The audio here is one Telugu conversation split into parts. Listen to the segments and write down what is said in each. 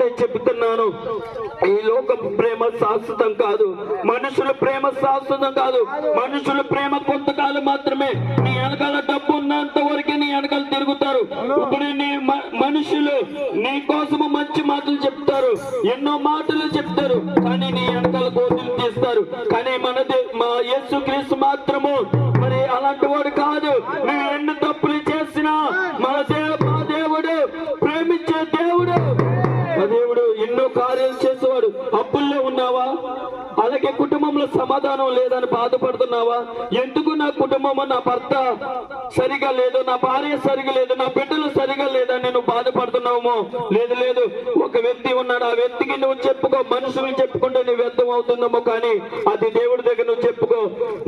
ఒకటే చెబుతున్నాను, ఈ లోక ప్రేమ శాశ్వతం కాదు, మనుషుల ప్రేమ శాశ్వతం కాదు. మనుషుల ప్రేమ కొంతకాలం మాత్రమే. నీ వెనకాల డబ్బు ఉన్నంత వరకే నీ వెనకాల తిరుగుతారు. ఇప్పుడు నీ మనుషులు నీ కోసము మంచి మాటలు చెప్తారు, ఎన్నో మాటలు చెప్తారు, కానీ నీ వెనకాల గోతులు తీస్తారు. కానీ మా యేసుక్రీస్తు మాత్రము మరి అలాంటి వాడు కాదు. నువ్వు ఎన్ని తప్పులు చేసినా మా దేవుడు ప్రేమించే దేవుడు. మా దేవుడు ఎన్నో కార్యాలు చేసేవాడు. అప్పుల్లో ఉన్నావా? అలాగే కుటుంబంలో సమాధానం లేదని బాధపడుతున్నావా? ఎందుకు నా కుటుంబం, నా భర్త సరిగా లేదు, నా భార్య సరిగా లేదు, నా బిడ్డలు సరిగా లేదని నువ్వు బాధపడుతున్నావు? లేదు, ఒక వ్యక్తి ఉన్నాడు, ఆ వ్యక్తికి నువ్వు చెప్పుకో. మనుషులు చెప్పుకుంటే నువ్వు వ్యర్థం అవుతున్నామో, కానీ అది దేవుడి దగ్గర నువ్వు చెప్పుకో.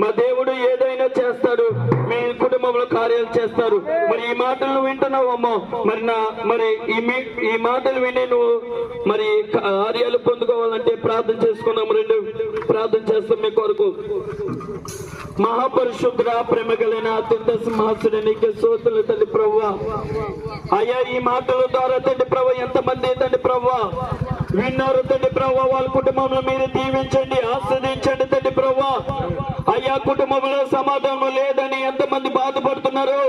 మా దేవుడు ఏదైనా చేస్తాడు, మీ కుటుంబంలో కార్యాలు చేస్తారు. మరి ఈ మాటలు నువ్వు వింటున్నావమ్మో, మరి ఈ మాటలు విని నువ్వు మరి కార్యాలు పొందుకోవాలంటే ప్రార్థన చేసుకున్నాము. ప్రార్థన చేస్తాం మీ కొరకు. మహాపరిశుద్ధ ప్రేమ కలిగిన అత్యంత సింహాసుడు నీకే స్తోత్రాలు తండ్రి ప్రభువా. అయ్యా, ఈ మాటల ద్వారా తండ్రి ప్రభు ఎంతమంది తండ్రి ప్రభు విన్నారు తండ్రి ప్రభు, వాళ్ళ కుటుంబంలో మీరు దీవించండి, ఆస్వాదించండి తండ్రి ప్రభు. అయ్యా, కుటుంబంలో సమాధానం లేదని ఎంతమంది బాధపడుతున్నారు.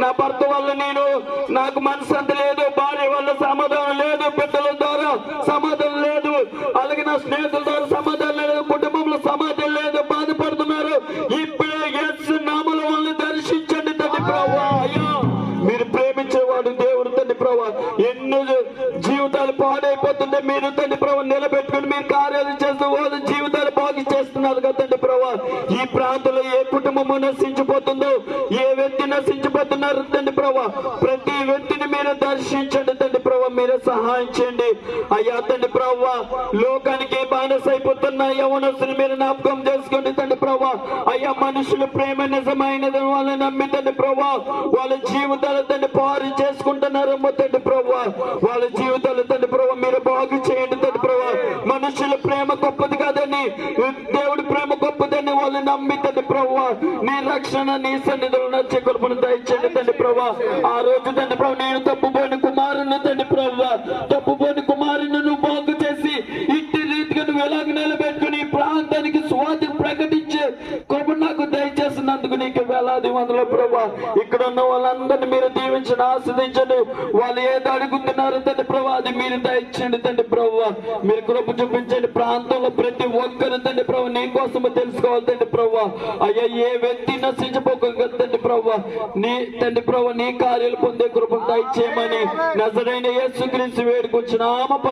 నా భర్త వల్ల నాకు మనశ్శాంతి లేదు, భార్య వల్ల సమాధానం లేదు, బిడ్డల ద్వారా సమాధానం లేదు, అలాగే నా స్నేహితుల ద్వారా సమాధానం లేదు, కుటుంబంలో సమాధానం లేదు, బాధపడుతున్నారు. ఇప్పుడే యేసు నామములో వాళ్ళని దర్శించండి తండ్రి ప్రభువా. అయ్యా, మీరు ప్రేమించేవాడు దేవుడు తండ్రి ప్రభువా. ఎన్నో జీవితాలు పాడైపోతుంటే మీరు తండ్రి ప్రభు నిలబెట్టుకుని మీరు కార్యాలు చేస్తూ వాళ్ళ జీవితాలు బాగు చేస్తున్నారు కదా తండ్రి ప్రభు. ఈ ప్రాంతంలో ఏ కుటుంబము నశించిపోతుందో, ఏ వ్యక్తి నశించిపోతున్నారు తండ్రి ప్రభు, ప్రతి వ్యక్తిని మీరు దర్శించండి తండ్రి ప్రభు, మీరు సహాయం చేయండి. అయ్యా తండ్రి ప్రభు, లోకానికి బానిస అయిపోతున్న యవనస్తులు మీరు జ్ఞాపకం చేసుకోండి తండ్రి ప్రభు. అయ్యా, మనుషుల ప్రేమ నిజమైనది వాళ్ళని నమ్మి తండ్రి ప్రభు, వాళ్ళ జీవితాలు తండ్రి పారు చేసుకుంటున్నారు తండ్రి ప్రభు. వాళ్ళ జీవితాలు తండ్రి ప్రభు మీరు బాగు చేయండి తండ్రి ప్రభు. మనుషుల ప్రేమ గొప్పది కాదని, దేవుడి ప్రేమ గొప్పదని వాళ్ళు నమ్మి తండ్రి ప్రభు నీ రక్షణ నీ సన్నిధిలో నచ్చే కృపను దయచేయండి తండ్రి ప్రభు. ఆ రోజు తండ్రి ప్రభు నేను తప్పుపోయిన కుమారుని తండ్రి ప్రభు, తప్పుపోయిన కుమారుని నువ్వు బాగు చేసి ఇంటి రీతిగా నువ్వు ఎలాగ నిలబెట్టుకుని ప్రాంతానికి స్వాతి ప్రకటించే కృప నాకు దయచేసినందుకు నీకు వేలాది వందల ప్రభు. ఇక్కడ ఉన్న వాళ్ళందరినీ మీరు దీవించండి, ఆస్వాదించండి. వాళ్ళు ఏది అడుగుతున్నారు తండ్రి ప్రభు అది మీరు దయచేయండి తండ్రి ప్రభు. మీరు కృప చూపించండి. ప్రాంతంలో ప్రతి ఒక్కరు తండ్రి ప్రభు నీ కోసము తెలుసుకోవాలి తండ్రి ప్రభు. అయ్యా, ఏ వ్యక్తి నశించిపోక తండ్రి ప్రభు నీ తండ్రి ప్రభు నీ కార్యాలు పొందే కృప దయచేయమని నజరైన యేసుక్రీస్తు వేడుకొచ్చున్నాము.